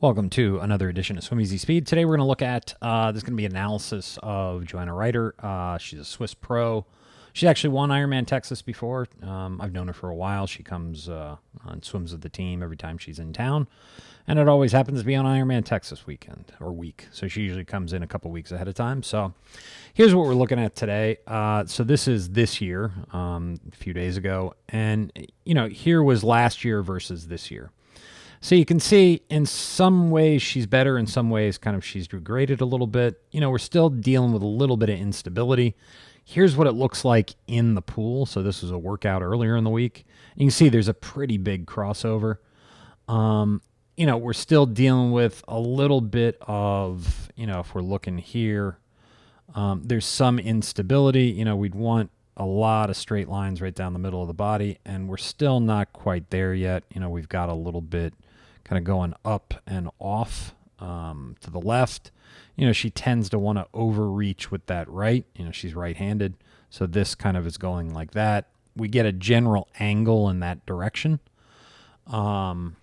Welcome to another edition of Swim Easy Speed. Today we're going to look at, there's going to be analysis of Joanna Ryder. She's a Swiss pro. She actually won Ironman Texas before. I've known her for a while. She comes on swims with the team every time she's in town. And it always happens to be on Ironman Texas weekend or week. So she usually comes in a couple weeks ahead of time. So here's what we're looking at today. So this is this year, a few days ago. And, here was last year versus this year. So you can see in some ways she's better, in some ways kind of she's degraded a little bit. We're still dealing with a little bit of instability. Here's what it looks like in the pool. So this was a workout earlier in the week. You can see there's a pretty big crossover. We're still dealing with a little bit of, if we're looking here, there's some instability. We'd want a lot of straight lines right down the middle of the body, and we're still not quite there yet. We've got a little bit kind of going up and off to the left. She tends to want to overreach with that right. She's right-handed, so this kind of is going like that. We get a general angle in that direction. And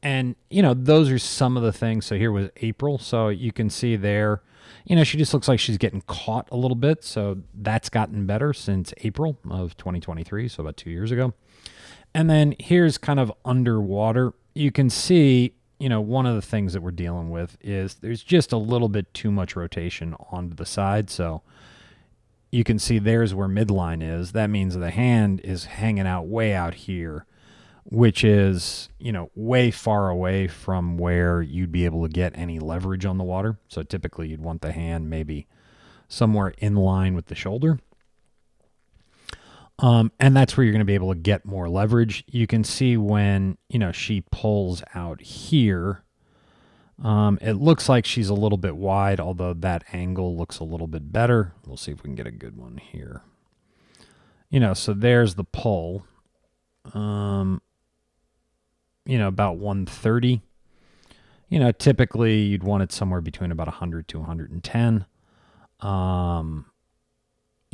those are some of the things. So here was April, so you can see there, she just looks like she's getting caught a little bit. So that's gotten better since April of 2023, so about 2 years ago. And then here's kind of underwater. You can see, one of the things that we're dealing with is there's just a little bit too much rotation onto the side. So you can see there's where midline is. That means the hand is hanging out way out here, which is, way far away from where you'd be able to get any leverage on the water. So typically you'd want the hand maybe somewhere in line with the shoulder. And that's where you're going to be able to get more leverage. You can see when, she pulls out here, it looks like she's a little bit wide, although that angle looks a little bit better. We'll see if we can get a good one here. So there's the pull. About 130. Typically you'd want it somewhere between about 100 to 110.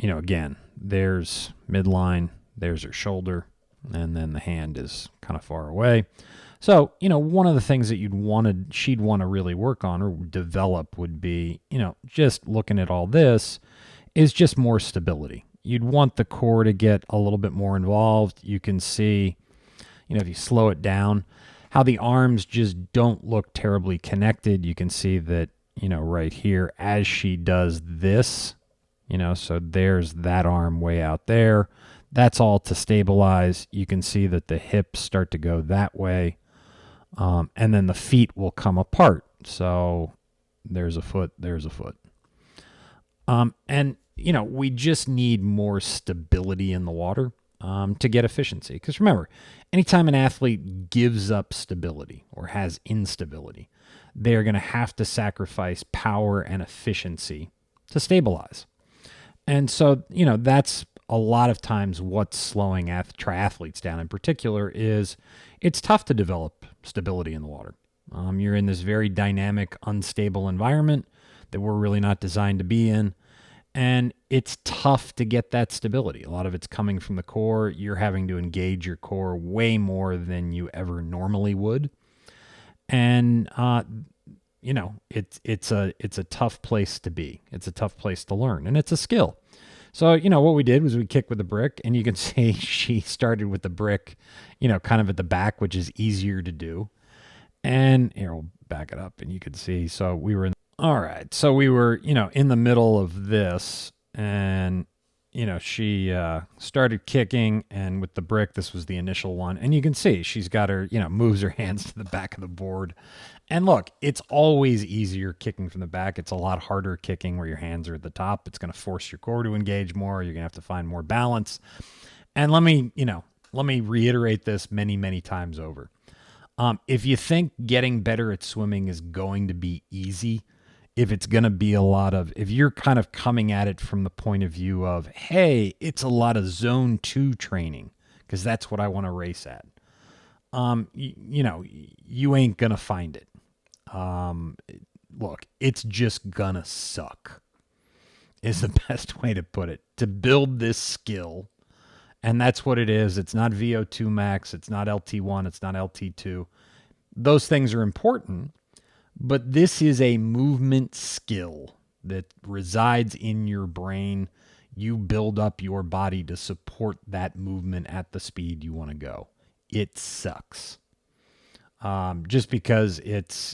Again, there's midline, there's her shoulder, and then the hand is kind of far away. So, one of the things that she'd want to really work on or develop would be, just looking at all this is just more stability. You'd want the core to get a little bit more involved. You can see, if you slow it down, how the arms just don't look terribly connected. You can see that, right here as she does this, so there's that arm way out there. That's all to stabilize. You can see that the hips start to go that way. And then the feet will come apart. So there's a foot, there's a foot. We just need more stability in the water to get efficiency. Because remember, anytime an athlete gives up stability or has instability, they're going to have to sacrifice power and efficiency to stabilize. And so, that's a lot of times what's slowing triathletes down in particular is it's tough to develop stability in the water. You're in this very dynamic, unstable environment that we're really not designed to be in. And it's tough to get that stability. A lot of it's coming from the core. You're having to engage your core way more than you ever normally would. And, it's a tough place to be. It's a tough place to learn, and it's a skill. So, what we did was we kicked with the brick, and you can see she started with the brick, kind of at the back, which is easier to do. And here, we'll back it up, and you can see. So we were in the middle of this, and, she started kicking, and with the brick, this was the initial one. And you can see she's got her, moves her hands to the back of the board. And look, it's always easier kicking from the back. It's a lot harder kicking where your hands are at the top. It's going to force your core to engage more. You're going to have to find more balance. And let me reiterate this many, many times over. If you think getting better at swimming is going to be easy, if it's going to be if you're kind of coming at it from the point of view of, hey, it's a lot of zone 2 training, because that's what I want to race at. You ain't going to find it. Look, it's just gonna suck is the best way to put it. To build this skill, and that's what it is. It's not VO2 max. It's not LT1. It's not LT2. Those things are important, But this is a movement skill that resides in your brain. You build up your body to support that movement at the speed you want to go. It sucks. Just because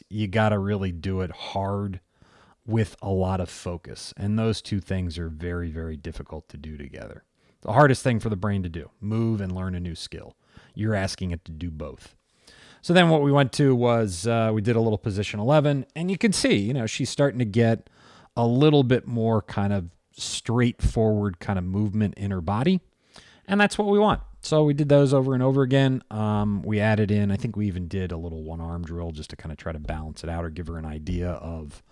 you got to really do it hard with a lot of focus. And those two things are very, very difficult to do together. The hardest thing for the brain to do, move and learn a new skill. You're asking it to do both. So then what we went to was we did a little position 11, and you can see, she's starting to get a little bit more kind of straightforward kind of movement in her body. And that's what we want. So we did those over and over again. We added in, I think we even did a little one arm drill just to kind of try to balance it out or give her an idea of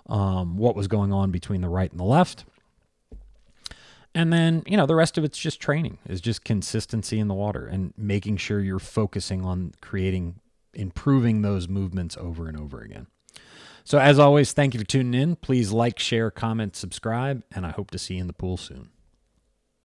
what was going on between the right and the left. And then, the rest of it's just training, is just consistency in the water and making sure you're focusing on improving those movements over and over again. So as always, thank you for tuning in. Please like, share, comment, subscribe, and I hope to see you in the pool soon.